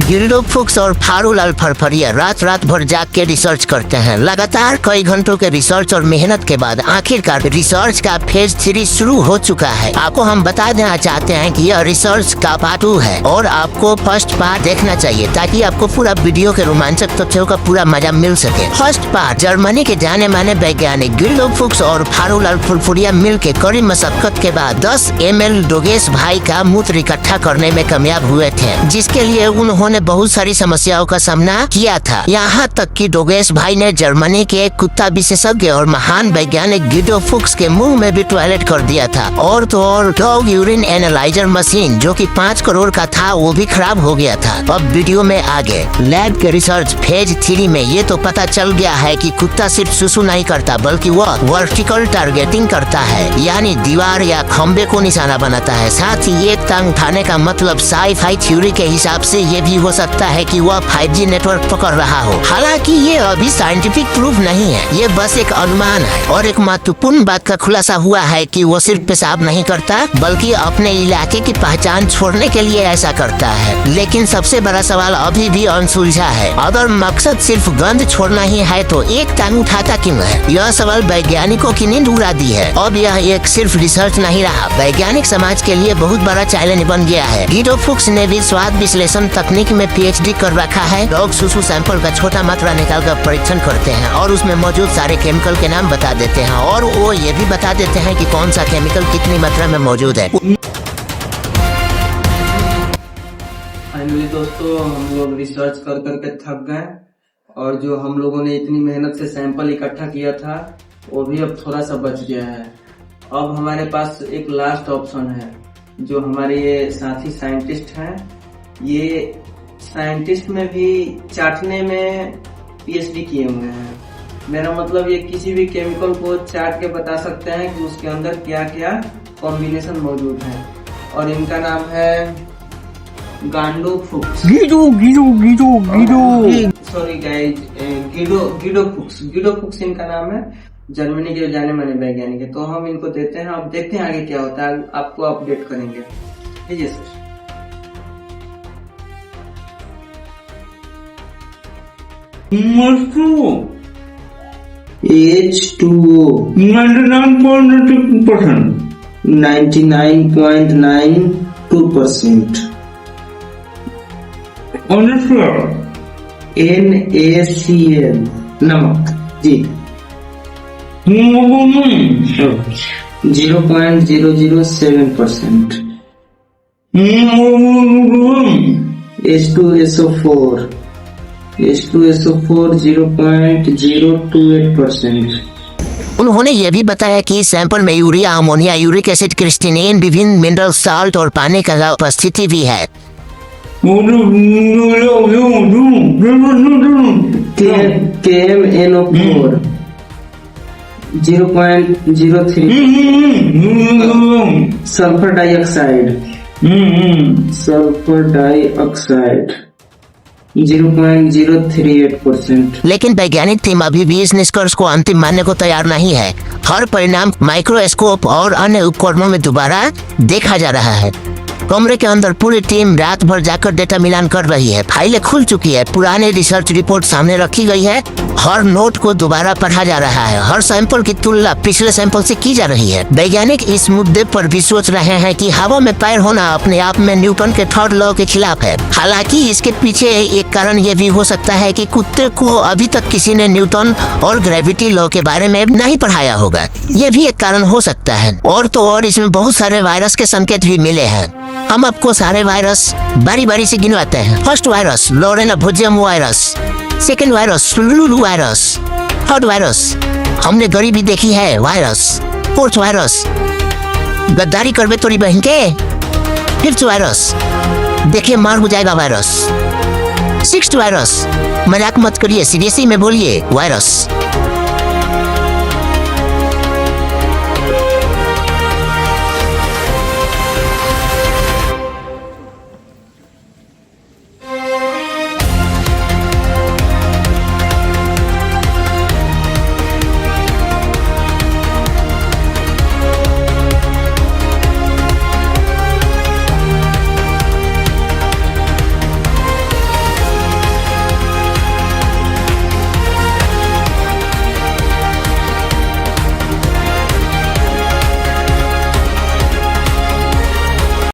गिल्डो Fuchs और फारूलाल फरफरिया रात रात भर जाग के रिसर्च करते हैं। लगातार कई घंटों के रिसर्च और मेहनत के बाद आखिरकार रिसर्च का फेज 3 शुरू हो चुका है। आपको हम बता देना चाहते हैं कि यह रिसर्च का पार्ट 2 है और आपको फर्स्ट पार्ट देखना चाहिए ताकि आपको पूरा वीडियो के रोमांचक तथ्यों का पूरा मजा मिल सके। फर्स्ट पार्ट, जर्मनी के जाने माने वैज्ञानिक गिल्डो फुक्स और फारूलाल फरफरिया मिल के कड़ी मशक्कत के बाद 10 ml डोगेश भाई का मूत्र इकट्ठा करने में कामयाब हुए थे, जिसके लिए उन्होंने बहुत सारी समस्याओं का सामना किया था। यहाँ तक कि डोगेश भाई ने जर्मनी के एक कुत्ता विशेषज्ञ और महान वैज्ञानिक गिल्डो फुक्स के मुंह में भी टॉयलेट कर दिया था। और तो और डॉग यूरिन एनालाइजर मशीन जो कि 5 करोड़ का था वो भी खराब हो गया था। अब वीडियो में आगे लैब के रिसर्च फेज 3 में ये तो पता चल गया है कि कुत्ता सिर्फ सुसु नहीं करता बल्कि वह वर्टिकल टारगेटिंग करता है, यानी दीवार या खंबे को निशाना बनाता है। साथ ही एक टांग उठाने का मतलब साई-फाई थ्योरी के हिसाब से ये भी हो सकता है कि वह 5G नेटवर्क पकड़ रहा हो। हालांकि ये अभी साइंटिफिक प्रूफ नहीं है, ये बस एक अनुमान है। और एक महत्वपूर्ण बात का खुलासा हुआ है कि वो सिर्फ पेशाब नहीं करता बल्कि अपने इलाके की पहचान छोड़ने के लिए ऐसा करता है। लेकिन सबसे बड़ा सवाल अभी भी अनसुलझा है, अगर मकसद सिर्फ गंध छोड़ना ही है तो एक टांग उठाता क्यों है? यह सवाल वैज्ञानिकों की नींद उड़ा दी है। अब यह एक सिर्फ रिसर्च नहीं रहा, वैज्ञानिक समाज के लिए बहुत बड़ा चैलेंज बन गया है। गिल्डो फुक्स ने भी स्वाद विश्लेषण तकनीक में PhD कर रखा है। डॉग सुसु सैंपल का छोटा मात्रा निकाल कर परीक्षण करते हैं और उसमें मौजूद सारे केमिकल के नाम बता देते हैं और वो ये भी बता देते हैं कि कौन सा केमिकल कितनी मात्रा में मौजूद है। फाइनली दोस्तों हम लोग रिसर्च कर करके थक गए और जो हम लोगों ने इतनी मेहनत से सैंपल इकट्ठा किया था वो भी अब थोड़ा सा बच गया है। अब हमारे पास एक लास्ट ऑप्शन है। जो हमारे ये साथी साइंटिस्ट हैं, ये साइंटिस्ट में भी चाटने में PhD किए हुए हैं। मेरा मतलब ये किसी भी केमिकल को चाट के बता सकते हैं कि उसके अंदर क्या क्या कॉम्बिनेशन मौजूद है। और इनका नाम है गांडो फुक्स। सॉरी गाइस, गिल्डो फुक्स इनका नाम है। जर्मनी के जाने माने वैज्ञानिक है। तो हम इनको देते हैं, अब देखते हैं आगे क्या होता है, आपको अपडेट करेंगे। लीजिए सर। H2O 99.92%. NaCl नमक जी 0.007%. H2SO4 0.028%. उन्होंने ये भी बताया कि सैंपल में यूरिया, अमोनिया, यूरिक एसिड, क्रिस्टिनिन, विभिन्न मिनरल साल्ट और पानी का उपस्थिति भी है। KMNO4 0.03. Sulphur dioxide 0.038%. लेकिन वैज्ञानिक टीम अभी भी इस निष्कर्ष को अंतिम मानने को तैयार नहीं है। हर परिणाम माइक्रोस्कोप और अन्य उपकरणों में दोबारा देखा जा रहा है। कमरे के अंदर पूरी टीम रात भर जाकर डेटा मिलान कर रही है। फाइलें खुल चुकी है, पुराने रिसर्च रिपोर्ट सामने रखी गई है, हर नोट को दोबारा पढ़ा जा रहा है, हर सैंपल की तुलना पिछले सैंपल से की जा रही है। वैज्ञानिक इस मुद्दे पर भी सोच रहे हैं कि हवा में पैर होना अपने आप में न्यूटन के थर्ड लॉ के खिलाफ है। हालांकि इसके पीछे एक कारण ये भी हो सकता है कि कुत्ते को अभी तक किसी ने न्यूटन और ग्रेविटी लॉ के बारे में नहीं पढ़ाया होगा, ये भी एक कारण हो सकता है। और तो और इसमें बहुत सारे वायरस के संकेत भी मिले हैं। हम आपको सारे वायरस बारी बारी से गिनवाते हैं। फर्स्ट वायरस लोरेना भुजियम virus, second virus flu virus, third virus हमने गरीबी देखी है वायरस, फोर्थ वायरस गद्दारी करबे तोरी बहन के, फिफ्थ वायरस देखिए मार हो जाएगा वायरस, सिक्स्थ वायरस मजाक मत करिए सीरियसली में बोलिए वायरस,